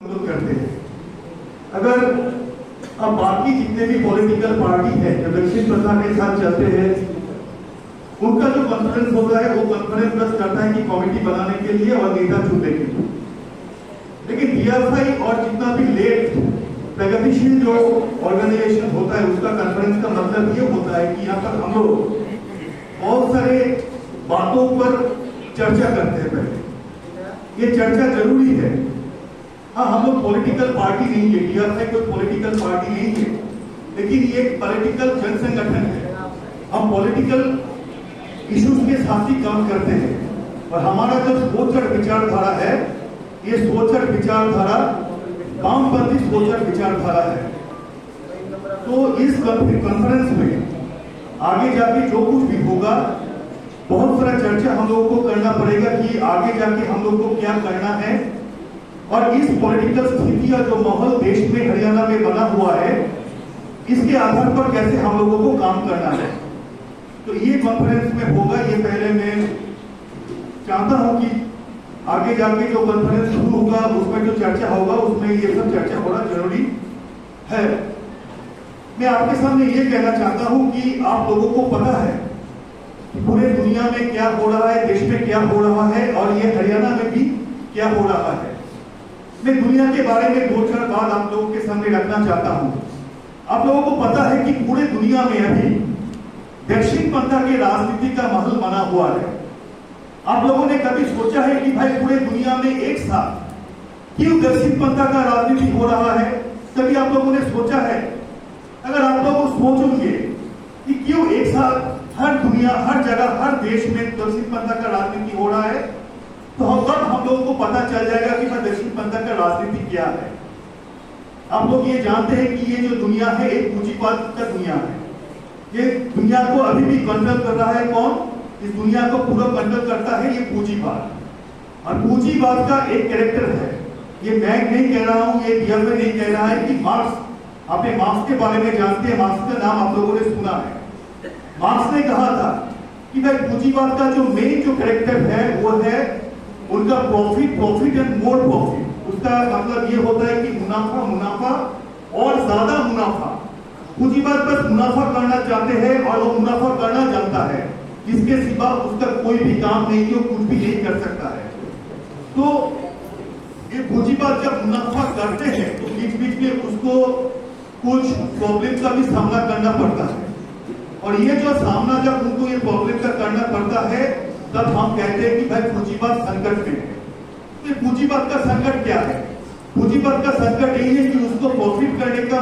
लोग करते हैं। अगर अब बाकी जितने भी पॉलिटिकल पार्टी है जो दक्षिण प्रथा के साथ चलते हैं, उनका जो कॉन्फ्रेंस होता है वो कॉन्फ्रेंस बस करता है कि कमेटी बनाने के लिए और नेता चुनने के लिए। लेकिन डीएफआई और जितना भी लेट प्रगतिशील जो ऑर्गेनाइजेशन होता है उसका कॉन्फ्रेंस का मतलब ये होता है कि यहाँ पर हम लोग बहुत सारे बातों पर चर्चा करते हैं। पहले ये चर्चा जरूरी है। हाँ, हम लोग पॉलिटिकल पार्टी नहीं है, डीएफआई कोई पॉलिटिकल पार्टी नहीं है, लेकिन ये एक पॉलिटिकल जन संगठन है। हम पॉलिटिकल इश्यूज के साथ ही काम करते हैं और हमारा जो सोच और विचारधारा है, ये सोच और विचारधारा वामपंथी सोच और विचारधारा है। तो इस कॉन्फ्रेंस में आगे जाके जो कुछ भी होगा, बहुत सारा चर्चा हम लोगों को करना पड़ेगा कि आगे जाके हम लोग को क्या करना है और इस पॉलिटिकल स्थिति या जो माहौल देश में हरियाणा में बना हुआ है, इसके आधार पर कैसे हम लोगों को काम करना है। तो ये कॉन्फ्रेंस में होगा। ये पहले मैं चाहता हूं कि आगे जाके जो कॉन्फ्रेंस शुरू होगा उसमें जो चर्चा होगा उसमें ये सब चर्चा होना जरूरी है। मैं आपके सामने ये कहना चाहता हूं कि आप लोगों को पता है कि पूरे दुनिया में क्या हो रहा है, देश में क्या हो रहा है और ये हरियाणा में भी क्या हो रहा है। मैं दुनिया के बारे में दो चार बात आप लोगों के सामने रखना चाहता हूं। आप लोगों को पता है कि पूरे दुनिया में अभी दक्षिण पंथा के राजनीति का माहौल बना हुआ है। आप लोगों ने कभी सोचा है कि भाई पूरे दुनिया में एक साथ क्यों दक्षिण पंथा का राजनीति हो रहा है? कभी आप लोगों ने सोचा है? अगर आप लोग सोचेंगे कि क्यों एक साथ हर दुनिया, हर जगह, हर देश में दक्षिण पंथा का राजनीति हो रहा है, तो हम लोगों को पता चल जाएगा कि दक्षिण पंथा का राजनीति क्या है। आप लोग ये जानते हैं कि ये जो दुनिया है एक पूंजीवाद का दुनिया है। ये दुनिया को अभी भी कंट्रोल कर रहा है कौन? इस दुनिया को पूरा कंट्रोल करता है ये पूंजीवाद। और पूंजीवाद का एक कैरेक्टर है, ये मैं नहीं कह रहा हूं, ये डीएफआई नहीं कह रहा है, कि मार्क्स, आपने मार्क्स के बारे में जानते हैं, मार्क्स का नाम आप लोगों ने सुना है। मार्क्स ने कहा था कि भाई पूंजीवाद का जो मेन जो कैरेक्टर है वो है उनका प्रॉफिट एंड मोर प्रॉफिट। उसका मतलब ये होता है कि मुनाफा और ज्यादा मुनाफा। पूंजीवाद बस मुनाफा करना चाहते हैं और वो मुनाफा करना जानता है, इसके सिवा उसका कोई भी काम नहीं है, कुछ भी नहीं कर सकता है। तो ये पूंजीवाद जब मुनाफा करते हैं तो बीच बीच में उसको कुछ प्रॉब्लम का भी सामना करना पड़ता है और ये जो सामना जब उनको ये प्रॉब्लम का करना पड़ता है तब हम कहते हैं कि भाई पूंजीवाद संकट में है। तो पूंजीवाद का संकट क्या है? पूंजीवाद का संकट यही है कि उसको प्रॉफिट करने का,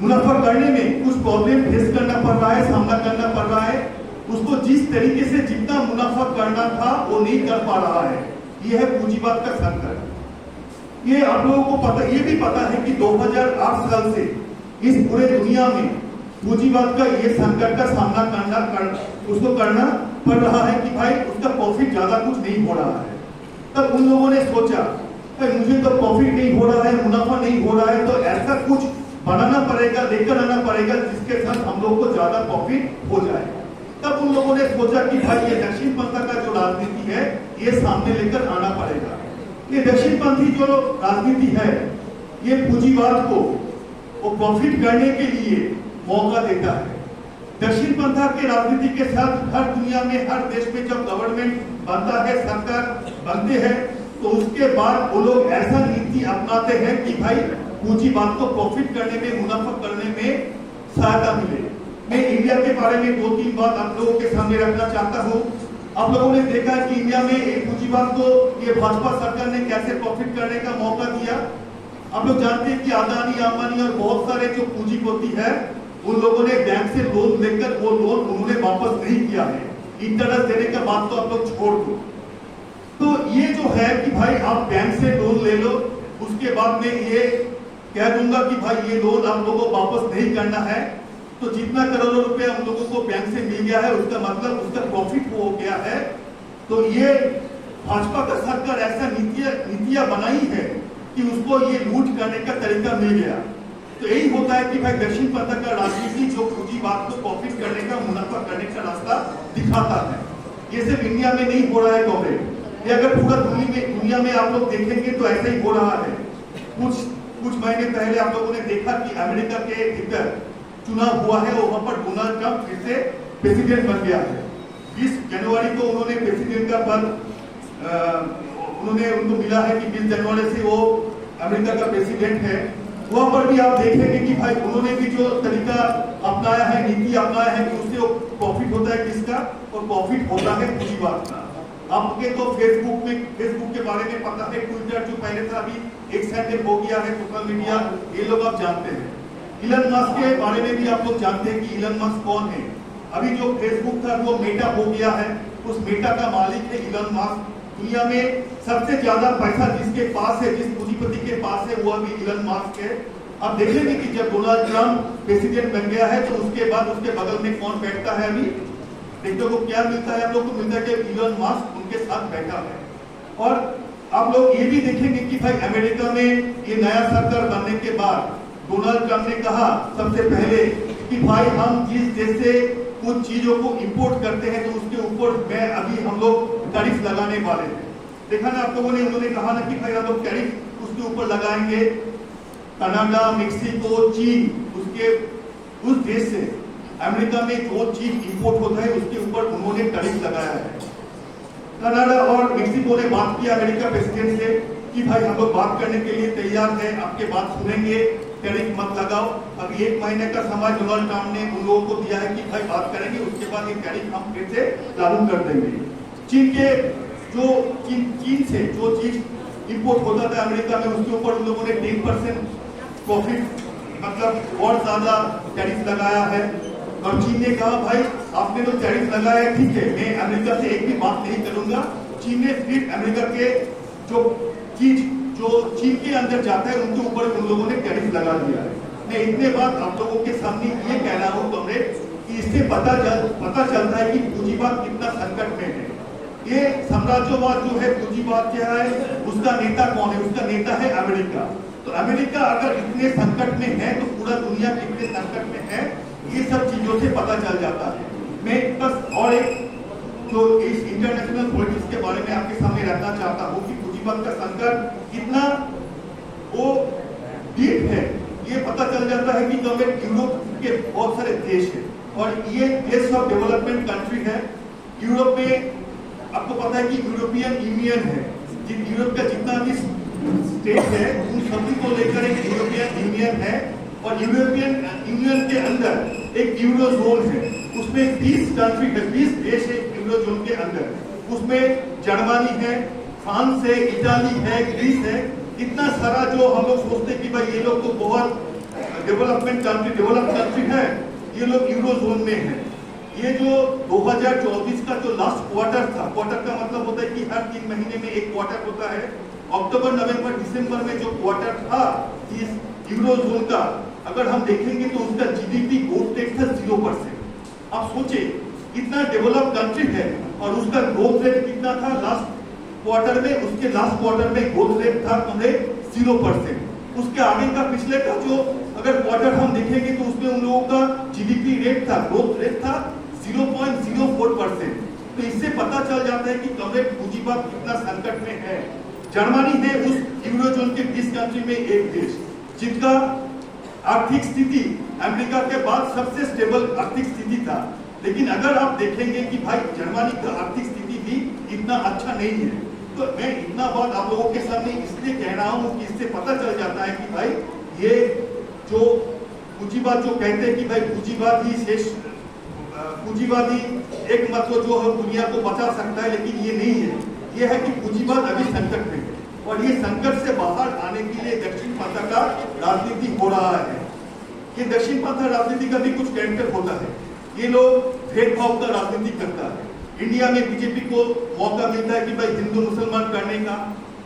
मुनाफा करने में कुछ प्रॉब्लम फेस करना पड़ रहा है, सामना करना पड़ रहा है। उसको जिस तरीके से जितना मुनाफा करना था वो नहीं कर पा रहा है। ये है पूंजीवाद का संकट। ये आप लोगों को पता, ये भी पता है कि 2008 साल से इस पूरे दुनिया में पूंजीवाद का ये संकट का सामना उसको करना पड़ रहा है कि भाई उसका प्रॉफिट ज्यादा कुछ नहीं हो रहा है। तब उन लोगों ने सोचा भाई मुझे तो प्रॉफिट नहीं हो रहा है, मुनाफा नहीं हो रहा है, तो ऐसा कुछ बनाना पड़ेगा, लेकर आना पड़ेगा जिसके साथ हम लोग को ज्यादा प्रॉफिट हो जाए। तब उन लोगों ने सोचा कि भाई ये दक्षिण पंथा का जो राजनीति है ये सामने लेकर आना पड़ेगा। ये दक्षिणपंथी जो राजनीति है ये पूंजीवाद को वो प्रॉफिट करने के लिए मौका देता है। दक्षिण पंथा के राजनीति के साथ हर दुनिया में, हर देश में जब गवर्नमेंट बनता है, सरकार बनते हैं, तो उसके बाद वो लोग ऐसा नीति अपनाते हैं कि भाई पूंजीवाद को प्रॉफिट करने में, मुनाफा करने में सहायता मिले। मैं इंडिया के बारे में 2-3 बात आप लोगों के सामने रखना चाहता हूँ। आप लोगों ने देखा कि इंडिया में एक पूंजीवाद को ये भाजपा सरकार ने कैसे प्रॉफिट करने का मौका दिया। आप लोग जानते हैं कि अदानी, अंबानी और बहुत सारे जो पूंजीपति है उन लोगों ने बैंक से लोन लेकर वो लोन उन्होंने वापस नहीं किया है। इंटरेस्ट देने का बात तो आप लोग छोड़ दो। तो ये जो है कि भाई आप बैंक से लोन ले लो, उसके बाद में ये कह दूंगा कि भाई ये लोन आप लोगों को वापस नहीं करना है, तो जितना करोड़ों रुपया हम लोगों को बैंक से मिल गया है उसका मतलब उसका प्रॉफिट हो गया है। तो ये भाजपा का सरकार ऐसा नीतियां बनाई है कि उसको ये लूट करने का तरीका मिल गया। तो यही होता है कि भाई दक्षिण पंथा का राजनीति जो पूंजीवाद को प्रॉफिट करने का, मुनाफा करने का रास्ता दिखाता है। ये सिर्फ इंडिया में नहीं हो रहा है कॉमरेड, ये अगर पूरा दुनिया में आप लोग देखेंगे तो ऐसा ही हो रहा है। कुछ महीने पहले आप लोगों ने देखा कि अमेरिका के भीतर चुनाव हुआ है और वहां पर डोनाल्ड ट्रंप फिर से प्रेसिडेंट बन गया है। 20 जनवरी को उन्होंने प्रेसिडेंट का पद उनको मिला है कि 20 जनवरी से वो अमेरिका का प्रेसिडेंट है। वहां पर भी आप देखेंगे कि भाई उन्होंने भी जो तरीका अपनाया है, नीति अपनाया है कि उससे प्रॉफिट होता है किसका, और प्रॉफिट होता है पूंजीवाद का। आपके तो फेसबुक के बारे में पता है, ट्विटर जो पहले था अभी एक हैंडल हो गया है, सोशल मीडिया, ये लोग आप जानते हैं। इलन मस्क के बारे में भी आप लोग जानते हैं कि इलन मस्क कौन है। अभी जो फेसबुक था वो मेटा हो गया है, उस मेटा का मालिक है इलन मस्क। दुनिया में सबसे ज्यादा पैसा जिसके पास है, जिस पूंजीपति के पास है, वो अभी इलन मस्क है। आप देखेंगे कि जब डोनाल्ड ट्रंप प्रेसिडेंट बन गया है तो उसके बाद उसके बगल में कौन बैठता है, अभी देखते हो क्या मिलता है, आप लोग को मिलता है कि इलन मस्क उनके साथ बैठा है। और आप लोग ये भी देखेंगे कि भाई अमेरिका में ये नया सरकार बनने के बाद डोनाल्ड ट्रंप ने कहा सबसे पहले कि भाई हम जिस देश से कुछ चीजों को इंपोर्ट करते हैं तो उसके ऊपर हम लोग टैरिफ लगाने वाले हैं। देखा ना आप लोगों ने, उन्होंने कहा ना कि भाई हम लोग टैरिफ उसके ऊपर लगाएंगे। कनाडा, मेक्सिको, चीन, उस देश से अमेरिका में जो चीज इंपोर्ट होता है उसके ऊपर उन्होंने टैरिफ लगाया है। कनाडा और मेक्सिको ने बात किया अमेरिका प्रेसिडेंट से कि भाई हम लोग बात करने के लिए तैयार हैं, आपके बात सुनेंगे, टैरिफ मत लगाओ। अभी 1 महीने का समय डोनाल्ड ट्रंप ने उन लोगों को दिया है कि भाई बात करेंगे, उसके बाद ये टैरिफ हम फिर से लागू कर देंगे। चीन से जो चीज इंपोर्ट होता था अमेरिका में उसके ऊपर उन लोगों ने 10% प्रॉफिट मतलब और ज्यादा टैरिफ लगाया है। और चीन ने कहा भाई आपने तो टैरिफ लगाया, ठीक है, मैं अमेरिका से एक भी बात नहीं करूंगा। चीन ने फिर अमेरिका के जो चीज जो चीन के अंदर जाता है उनके ऊपर उन लोगों ने टैरिफ लगा दिया है। मैं इतने बात आप लोगों के सामने ये कह रहा हूँ कमरेड कि इससे पता चलता है कि पूंजीवाद कितना संकट में है। ये साम्राज्यवाद जो है, पूंजीवाद क्या है, उसका नेता कौन है? उसका नेता है अमेरिका। तो अमेरिका अगर इतने संकट में है तो पूरा दुनिया कितने संकट में है, ये सब चीजों से पता चल जाता है। मैं बस और एक जो इस इंटरनेशनल पॉलिटिक्स के बारे में आपके सामने रखना चाहता हूँ कि पूंजीवाद का संकट कितना वो डीप है, ये पता चल जाता है कि यूरोप के बहुत सारे देश है और ये देश ऑफ डेवलपमेंट कंट्री है। यूरोप में आपको पता है कि यूरोपियन यूनियन है, यूरोप का जितना भी स्टेट है उन सभी को लेकर एक यूरोपियन यूनियन है। और यूरोपियन यूनियन के अंदर एक यूरो जोन है, उसमें 20 कंट्री है, 20 देश है यूरो जोन के अंदर। उसमें जर्मनी है, फ्रांस है, इटाली है, ग्रीस है, इतना सारा जो हम लोग सोचते हैं कि भाई ये लोग तो बहुत डेवलपमेंट कंट्री है, ये लोग यूरो जोन में है। ये जो 2024 का जो लास्ट क्वार्टर था, क्वार्टर का मतलब होता है कि हर 3 महीने में एक क्वार्टर होता है। अक्टूबर, नवंबर, दिसंबर में जो क्वार्टर था इस यूरो जोन का, अगर हम देखेंगे तो उसका जीडीपी ग्रोथ रेट था 0%। आप सोचे इतना डेवलप कंट्री है और उसका ग्रोथ रेट कितना था लास्ट क्वार्टर में? उसके लास्ट क्वार्टर में ग्रोथ रेट था 0%। उसके आगे का पिछले का जो अगर क्वार्टर हम देखेंगे तो उसमें उन लोगों का जीडीपी रेट था, ग्रोथ रेट था 0.04%। तो इससे पता चल जाता है कि कमरेड पूंजीवाद कितना संकट में है। जर्मनी है उस यूरोजोन के 20 कंट्री में एक देश जिनका आर्थिक स्थिति अमेरिका के बाद सबसे स्टेबल आर्थिक स्थिति था। लेकिन अगर आप देखेंगे कि भाई जर्मनी का आर्थिक स्थिति भी इतना अच्छा नहीं है। तो मैं इतना बात आप लोगों के सामने इसलिए कह रहा हूँ कि इससे पता चल जाता है कि भाई ये जो पूंजीवाद जो कहते हैं कि भाई पूंजीवादी एक मतलब जो है दुनिया को बचा सकता है, लेकिन ये नहीं है। ये है कि पूंजीवाद अभी संकट में है और ये संकट से बाहर आने के लिए दक्षिण पन्था का राजनीति हो रहा है। ये दक्षिण पन्था राजनीति का भी कुछ कैरेक्टर होता है। ये लोग भेदभाव का राजनीति करता है। इंडिया में बीजेपी को मौका मिलता है कि भाई हिंदू मुसलमान करने का,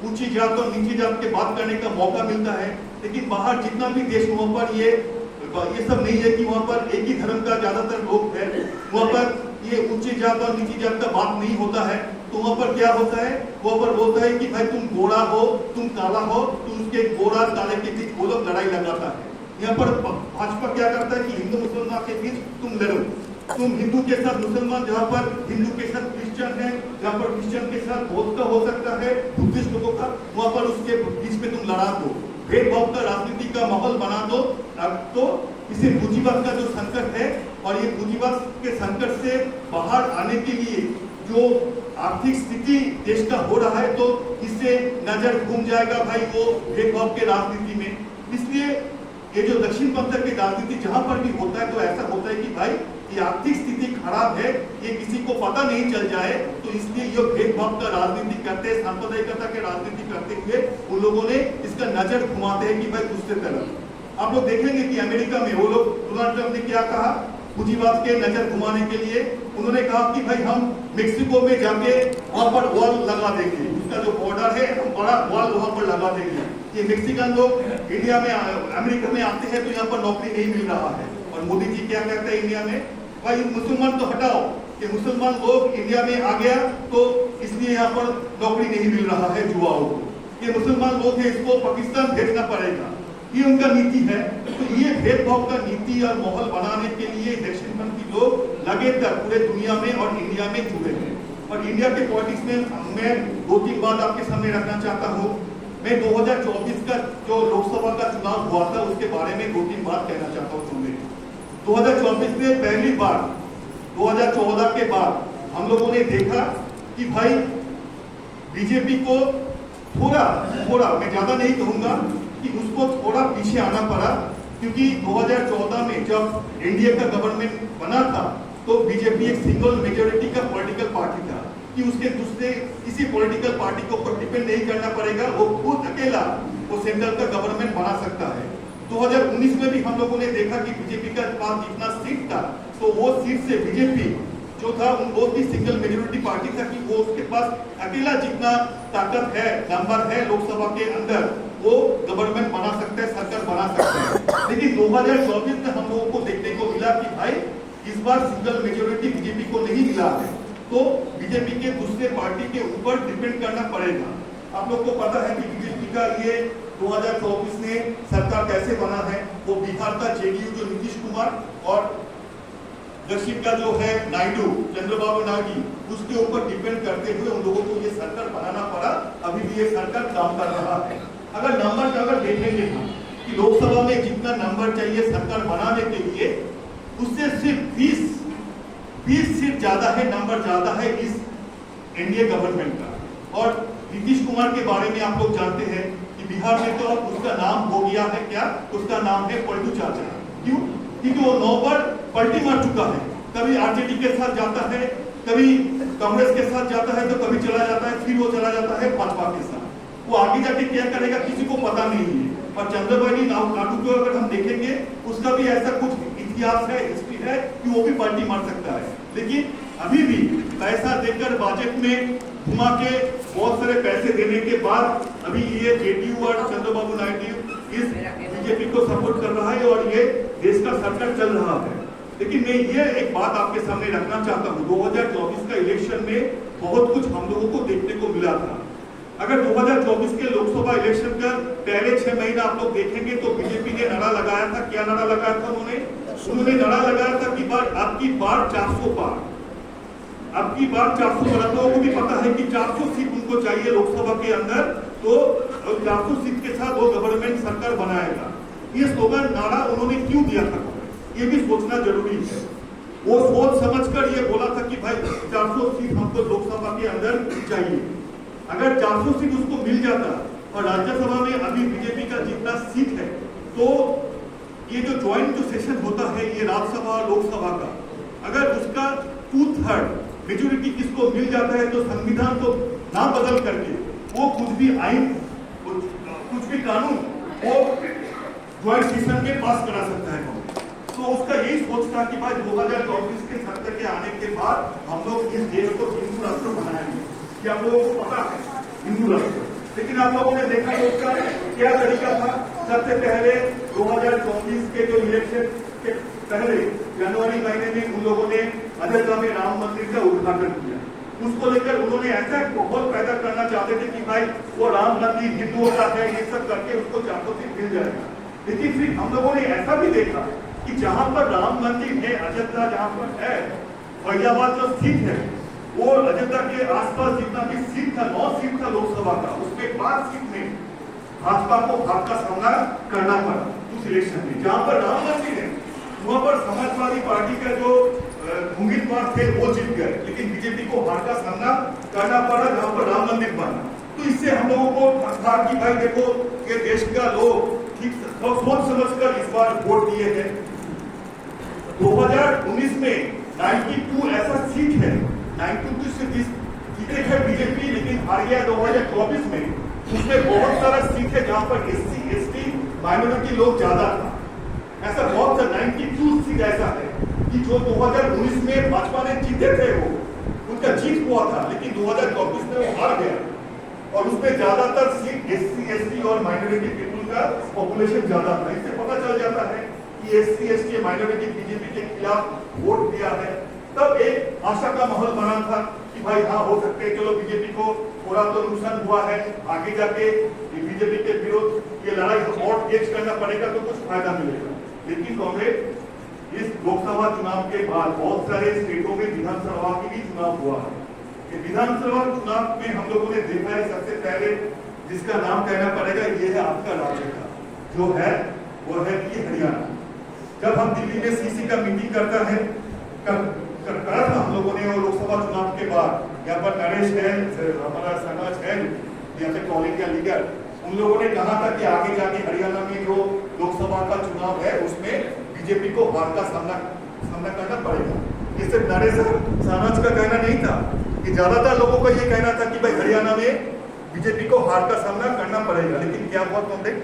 ऊंची जात और नीची जात के बात करने का मौका मिलता है। लेकिन बाहर जितना भी देश वहां पर ये सब नहीं है कि वहां पर एक ही धर्म का ज्यादातर लोग है। वहां पर ये ऊंची जात और नीची जात का बात नहीं होता है। तो वहां पर क्या होता है? वहां पर बोलता है कि भाई तुम गोरा हो, तुम काला हो, तुम उसके गोरा काले के बीच वो लोग लड़ाई लगाता है। यहाँ पर भाजपा क्या करता है कि हिंदू मुसलमान के बीच तुम लड़ो। तुम हिंदू के साथ मुसलमान, जहाँ पर हिंदू के साथ क्रिश्चियन है, जहाँ पर क्रिश्चियन के साथ बौद्ध का हो सकता है, बुद्धिस्ट लोगों का, वहाँ पर उसके बीच में तुम लड़ा दो, भेदभाव का राजनीति का माहौल बना दो। अब तो इसे पूंजीवाद का जो संकट है, और ये पूंजीवाद के संकट से बाहर आने के लिए जो आर्थिक स्थिति देश का हो रहा है, तो इससे नजर घूम जाएगा भाई वो भेदभाव के राजनीति में। इसलिए ये जो दक्षिण पंथ की राजनीति जहां पर भी होता है, तो ऐसा होता है कि भाई ये आर्थिक स्थिति खराब है, ये किसी को पता नहीं चल जाए, तो इसलिए ये भेदभाव का राजनीति करते हैं, सांप्रदायिकता के राजनीति करते हुए उन लोगों ने इसका नजर घुमाते हैं कि भाई दूसरे तरफ। आप लोग देखेंगे कि अमेरिका में वो लोग, डोनाल्ड ट्रंप ने क्या कहा पूंजीवाद के नजर घुमाने के लिए, उन्होंने कहा कि भाई हम मेक्सिको में जाके वहां पर वॉल लगा देंगे, उसका जो बॉर्डर है हम बड़ा वॉल वहां पर लगा देंगे। ये मेक्सिकन लोग इंडिया में, अमेरिका में आते हैं तो यहाँ पर नौकरी नहीं मिल रहा है, और मोदी जी क्या कहते हैं इंडिया में, भाई मुसलमान तो हटाओ, कि मुसलमान लोग इंडिया में आ गया तो इसलिए यहाँ पर नौकरी नहीं मिल रहा है युवाओं को, ये मुसलमान लोग हैं, इसको पाकिस्तान भेजना पड़ेगा, ये उनका नीति है। तो ये भेदभाव का नीति और माहौल बनाने के लिए दक्षिणपंथी लोग लगातार पूरे दुनिया में और इंडिया में जुड़े हैं। और इंडिया के पॉलिटिक्स में मैं 2-3 बात आपके सामने रखना चाहता हूँ। मैं 2024 का जो लोकसभा का चुनाव हुआ था उसके बारे में 2-3 बात कहना चाहता हूँ। 2024 में पहली बार 2014 के बाद हम लोगों ने देखा कि भाई बीजेपी को थोड़ा मैं ज्यादा नहीं कहूंगा कि उसको थोड़ा पीछे आना पड़ा, क्योंकि 2014 में जब एनडीए का गवर्नमेंट बना था तो बीजेपी एक सिंगल मेजोरिटी का पॉलिटिकल पार्टी था, कि उसके दूसरे किसी पॉलिटिकल पार्टी को ऊपर डिपेंड नहीं करना पड़ेगा, वो खुद अकेला वो सेंट्रल का गवर्नमेंट बना सकता है। 2019 में भी हम लोगों ने देखा कि बीजेपी का पास जितना सीट था, तो वो सीट से बीजेपी जो था वो भी सिंगल मेजोरिटी पार्टी था, कि वो उसके पास अकेला जितना ताकत है, नंबर है लोकसभा के अंदर, वो गवर्नमेंट बना सकता है, सरकार बना सकता है। लेकिन 2024 में हम लोगों को देखने को मिला कि भाई इस बार सिंगल मेजोरिटी बीजेपी को नहीं मिला है, तो बीजेपी के दूसरे पार्टी के ऊपर डिपेंड करना पड़ेगा। आप लोग को पता है कि बीजेपी का ये 2024 में सरकार कैसे बना है, वो बिहार का जेडीयू जो नीतीश कुमार और दक्षिण का जो है नायडू, चंद्रबाबू नायडू, उसके ऊपर डिपेंड करते हुए उन लोगों को ये सरकार बनाना पड़ा। अभी भी ये सरकार काम कर रहा है। अगर नंबर देखेंगे हम कि लोकसभा में जितना नंबर चाहिए सरकार बनाने के लिए, उससे सिर्फ 20 सीट ज्यादा है, नंबर ज्यादा है इस एनडीए गवर्नमेंट का। और नीतीश कुमार के बारे में आप लोग जानते हैं कि बिहार में तो अब उसका नाम हो गया है क्या, उसका नाम है पलटू चाचा। क्यों? क्योंकि वो 9 बार पलटी मार चुका है, कभी आरजेडी के साथ जाता है, कभी कांग्रेस के साथ जाता है, तो कभी चला जाता है, फिर वो चला जाता है भाजपा के साथ। वो आगे जाके क्या करेगा किसी को पता नहीं है। और चंद्रबाबू नायडू को अगर हम देखेंगे, उसका भी ऐसा कुछ इतिहास है, हिस्ट्री है कि वो भी पार्टी मार सकता है। लेकिन अभी भी पैसा देकर बजट में घुमा के बहुत सारे पैसे देने के बाद अभी ये जेडीयू और चंद्रबाबू नायडू इस बीजेपी को सपोर्ट कर रहा है और ये देश का सरकार चल रहा है। लेकिन मैं ये एक बात आपके सामने रखना चाहता हूँ, 2024 का इलेक्शन में बहुत कुछ हम लोगों को देखने को मिला था। अगर 2024 के लोकसभा इलेक्शन का पहले 6 महीना आप लोग देखेंगे तो बीजेपी ने नारा लगाया था। क्या नारा लगाया था उन्होंने नारा लगाया था कि आपकी बार 400 पार, आपकी बार 400 पार। आप लोगों को भी पता है कि 400 सीट उनको चाहिए लोकसभा के अंदर, तो 400 सीट के साथ वो गवर्नमेंट सरकार बनाएगा। ये स्लोगन नारा उन्होंने क्यों दिया था, ये भी सोचना जरूरी है। वो सोच समझकर ये बोला था कि भाई 400 सीट हमको लोकसभा के अंदर चाहिए। अगर 400 सीट उसको मिल जाता और राज्यसभा में अभी बीजेपी का जितना सीट है, तो ये जो ज्वाइंट जो सेशन होता है ये राज्यसभा और लोकसभा का, अगर उसका 2/3 मेजोरिटी किसको मिल जाता है, तो संविधान को ना बदल करके वो कुछ भी आइन, कुछ भी कानून वो ज्वाइंट सेशन में पास करा सकता है। तो उसका यही सोच था कि भाई 2024 के सत्ता के आने के बाद हम लोग इस देश को हिंदू राष्ट्र बनाएंगे। कि आप लोगों को पता है हिंदू राष्ट्र, लेकिन आप लोगों ने देखा तो उसका क्या तरीका था। सबसे पहले 2024 के जो इलेक्शन के पहले जनवरी महीने में उन लोगों ने अयोध्या में राम मंदिर का उद्घाटन किया। उसको लेकर उन्होंने ऐसा माहौल पैदा करना चाहते थे कि भाई वो राम मंदिर हिंदुओं का है, ये सब करके उसको 400 सीट मिल जाएगा। लेकिन फिर हम लोगों ने ऐसा भी देखा कि जहां पर राम मंदिर है, अयोध्या जहां पर है, फरीदाबाद जो सीट है, वो अयोध्या के आसपास जितना भी सीट था, 9 सीट था लोकसभा का, उसमें 5 सीट में भाजपा को हार का सामना करना पड़ा उस इलेक्शन में। जहां पर राम मंदिर है वहां पर समाजवादी पार्टी का जो उम्मीदवार थे वो जीत गए, लेकिन बीजेपी को हार का सामना करना पड़ा जहां पर राम मंदिर बना। तो इससे हम लोगों को था कि भाई देखो ये देश का लोग ठीक सोच समझकर इस बार वोट दिए हैं। 2019 में 92 ऐसा सीट है, 92 से 20 जीते है बीजेपी, लेकिन हार गया 2024 में। उसमें बहुत सारा सीट है जहां पर SC ST माइनॉरिटी लोग ज्यादा था। ऐसा बहुत सा 92 सीट ऐसा है कि जो 2019 में भाजपा ने जीते थे, वो उनका जीत हुआ था, लेकिन 2024 में वो हार गया और उसमें ज्यादातर सीट SC ST और माइनॉरिटी पीपुल का पॉपुलेशन ज्यादा था। इससे पता चल जाता है कि SC ST माइनॉरिटी बीजेपी के खिलाफ वोट दिया है। तब एक आशा का माहौल बना था कि भाई हाँ हो सकते हैं, चलो बीजेपी को थोड़ा तो नुकसान हुआ है, आगे जाके बीजेपी के विरोध ये लड़ाई और तेज करना पड़ेगा तो कुछ फायदा मिलेगा। लेकिन कांग्रेस इस लोकसभा चुनाव के बाद बहुत सारे स्टेटों में विधानसभा की भी चुनाव हुआ है। विधानसभा चुनाव में हम लोगों ने देखा है, सबसे पहले जिसका नाम कहना पड़ेगा ये है आपका राज्य का जो है वो है कि हरियाणा। जब हम दिल्ली में CC का मीटिंग करता है करा था हम लोगों ने, और लोकसभा चुनाव के बाद यहाँ पर नरेश है, हमारा समाज है, यहाँ पे ऑल इंडिया लीडर, उन लोगों ने कहा था कि आगे जाके हरियाणा में जो लोकसभा का चुनाव है उसमें बीजेपी को हार का सामना करना पड़ेगा। ये सिर्फ नरेश समाज का कहना नहीं था, कि ज्यादातर लोगों का ये कहना था कि भाई हरियाणा में बीजेपी को हार का सामना करना पड़ेगा। लेकिन क्या हुआ तो देख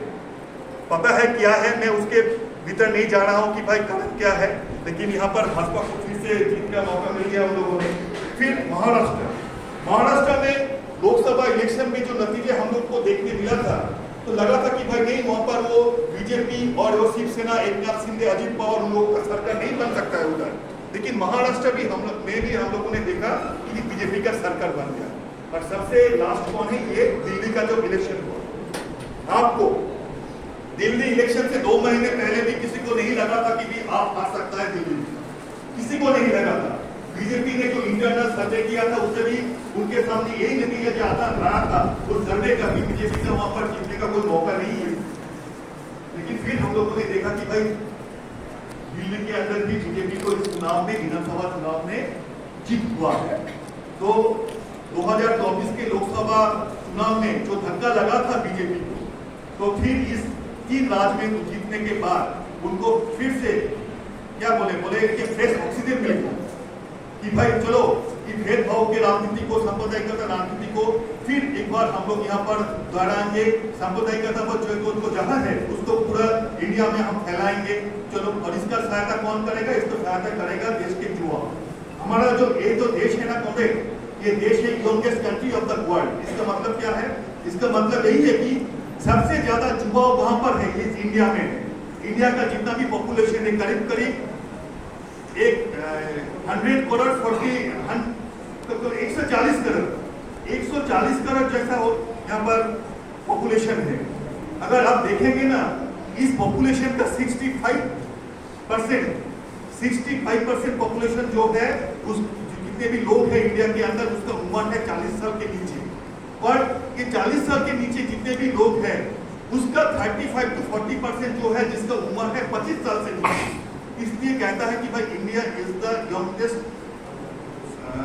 पता है क्या है, मैं उसके भीतर नहीं जा रहा हूँ कि भाई कारण क्या है, लेकिन यहाँ पर भाजपा को फिर से जीत का मौका मिल गया उन लोगों ने। फिर महाराष्ट्र में लोकसभा इलेक्शन में जो नतीजे हम लोग को देखने मिला था, तो लगा था कि भाई नहीं वहां पर वो बीजेपी और वो शिवसेना, एकनाथ शिंदे, अजित पवार उन लोगों का सरकार नहीं बन सकता है उधर। लेकिन महाराष्ट्र भी हम लोगों ने देखा कि बीजेपी का सरकार बन गया। और सबसे लास्ट कौन है, ये दिल्ली का जो इलेक्शन हुआ, आपको दिल्ली इलेक्शन से 2 महीने पहले भी किसी को नहीं लगा था कि भी आप आ सकता है दिल्ली, किसी को नहीं लगा था। बीजेपी ने जो इंटरनल सर्वे किया था उससे भी उनके सामने यही नतीजा जो आता रहा था, उस सर्वे का भी बीजेपी का वहां पर जीतने का कोई मौका नहीं है। लेकिन फिर हम लोगों ने देखा कि भाई दिल्ली के अंदर भी बीजेपी को इस चुनाव में, विधानसभा चुनाव में जीत हुआ है। तो 2024 के लोकसभा चुनाव में जो धक्का लगा था बीजेपी को, तो फिर इस 3 राज्य में जीतने के बाद उनको फिर से क्या बोले कि फ्रेश ऑक्सीजन मिल गया कि भाई चलो कि भेदभाव के राजनीति को, सांप्रदायिकता राजनीति को फिर एक बार हम लोग यहाँ पर दोहराएंगे। सांप्रदायिकता जो जहाँ है उसको पूरा इंडिया में हम फैलाएंगे। चलो, और इसका सहायता कौन करेगा? इसको सहायता करेगा देश के युवा। हमारा जो देश है ना कॉमरेड, ये देश है youngest country of the world. इसका मतलब क्या है? इसका मतलब यही है कि सबसे ज्यादा युवा वहां पर है, इस इंडिया में। इंडिया का जितना भी पॉपुलेशन है करीब 100 करोड़ 140 करोड़ जैसा हो यहाँ पर पॉपुलेशन है। अगर आप देखेंगे ना, इस पॉपुलेशन का 65% पॉपुलेशन जो है, उस जितने भी लोग हैं इंडिया के अंदर, उसका उम्र है 40 साल के नीचे। और ये 40 साल के नीचे जितने भी लोग हैं उसका 35 to 40% जो है जिसका उम्र है 25 साल से नीचे। इसलिए कहता है कि भाई India is the youngest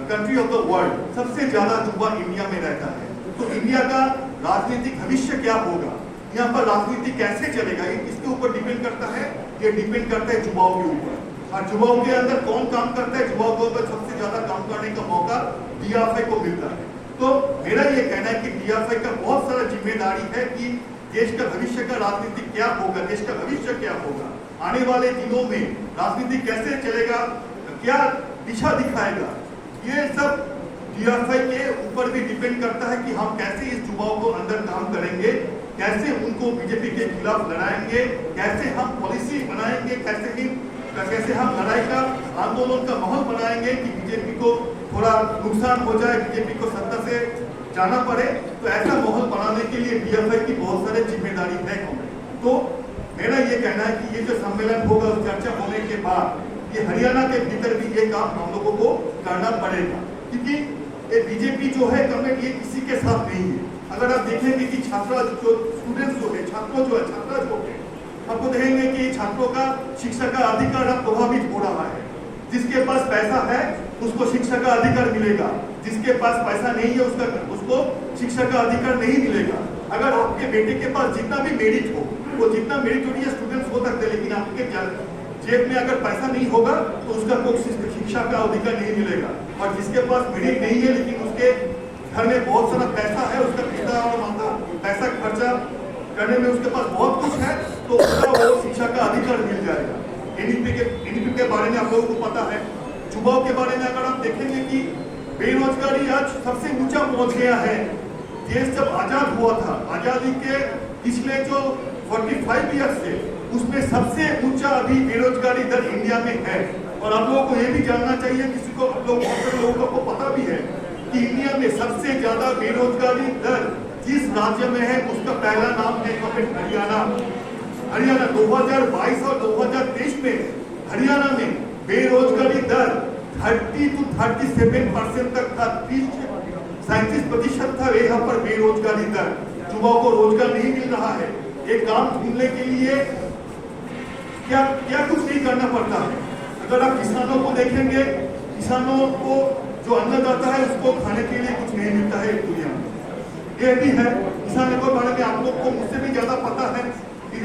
country of the world. सबसे ज्यादा युवा इंडिया में रहता है। तो इंडिया का राजनीतिक भविष्य क्या होगा, यहाँ पर राजनीति कैसे चलेगा, ये किसके ऊपर डिपेंड करता है? ये डिपेंड करता है युवाओं के ऊपर। और युवाओं के अंदर कौन काम करता है? युवाओं के ऊपर सबसे ज्यादा काम करने का मौका DFI को मिलता है। तो मेरा ये कहना है कि DFI का बहुत सारा जिम्मेदारी है कि देश का भविष्य का राजनीति क्या होगा, देश का भविष्य क्या होगा, आने वाले दिनों में राजनीति कैसे चलेगा, क्या दिशा दिखाएगा, ये सब DFI के ऊपर भी डिपेंड करता है कि हम कैसे इस युवाओं को अंदर काम करेंगे, कैसे उनको बीजेपी के खिलाफ लड़ाएंगे, कैसे हम पॉलिसी बनाएंगे, कैसे हम लड़ाई का आंदोलन का माहौल बनाएंगे कि बीजेपी को थोड़ा नुकसान हो जाए, बीजेपी को सत्ता से जाना पड़े। तो ऐसा माहौल बनाने के लिए DFI की बहुत सारी जिम्मेदारी है। तो मेरा ये कहना है कि ये जो सम्मेलन होगा उस चर्चा होने के बाद ये हरियाणा के भीतर भी ये काम हम लोगों को करना पड़ेगा, क्योंकि ये बीजेपी जो है गवर्नमेंट ये किसी के साथ नहीं है। अगर आप देखेंगे कि छात्रा जो स्टूडेंट्स जो है छात्रा जो है आपको देखेंगे कि छात्रों का शिक्षा का अधिकार अब प्रभावित हो रहा है। जिसके पास पैसा है उसको शिक्षा का अधिकार मिलेगा, जिसके पास पैसा नहीं है उसको शिक्षा का अधिकार नहीं मिलेगा। अगर आपके बेटे के पास जितना भी मेरिट हो, वो जितना मेरिटोरियस स्टूडेंट्स हो सकते हैं, लेकिन आपके जेब में अगर पैसा नहीं होगा तो उसका कोई शिक्षा का अधिकार नहीं मिलेगा। और जिसके पास मेरिट नहीं है लेकिन उसके घर में बहुत सारा पैसा है, उसका पिता और माता पैसा खर्चा करने में उसके पास बहुत कुछ है, तो उसका वो शिक्षा का अधिकार मिल जाएगा। एनईपी के बारे में आप लोगों को पता है। युवाओं के बारे में अगर आप देखेंगे कि बेरोजगारी आज सबसे ऊंचा पहुंच गया है। देश जब आजाद हुआ था, आजादी के पिछले जो 45 ईयर्स से उसमें सबसे ऊंचा अभी बेरोजगारी दर इंडिया में है। और आप लोगों को ये भी जानना चाहिए, किसी को आप लोगों को पता भी है कि इंडिया में सबसे ज्यादा बेरोजगारी दर जिस राज्य में है उसका पहला नाम है हरियाणा। 2022 और 2023 में हरियाणा में बेरोजगारी दर 30 to 37% तक था। 37% था यहाँ पर बेरोजगारी दर। युवाओं को रोजगार नहीं मिल रहा है। एक काम ढूंढने के लिए क्या कुछ नहीं करना पड़ता है। अगर आप किसानों को देखेंगे, किसानों को जो अन्नदाता है उसको खाने के लिए कुछ नहीं मिलता है दुनिया में। ये भी है, किसानों के बारे में आप लोग को मुझसे भी ज्यादा पता है कि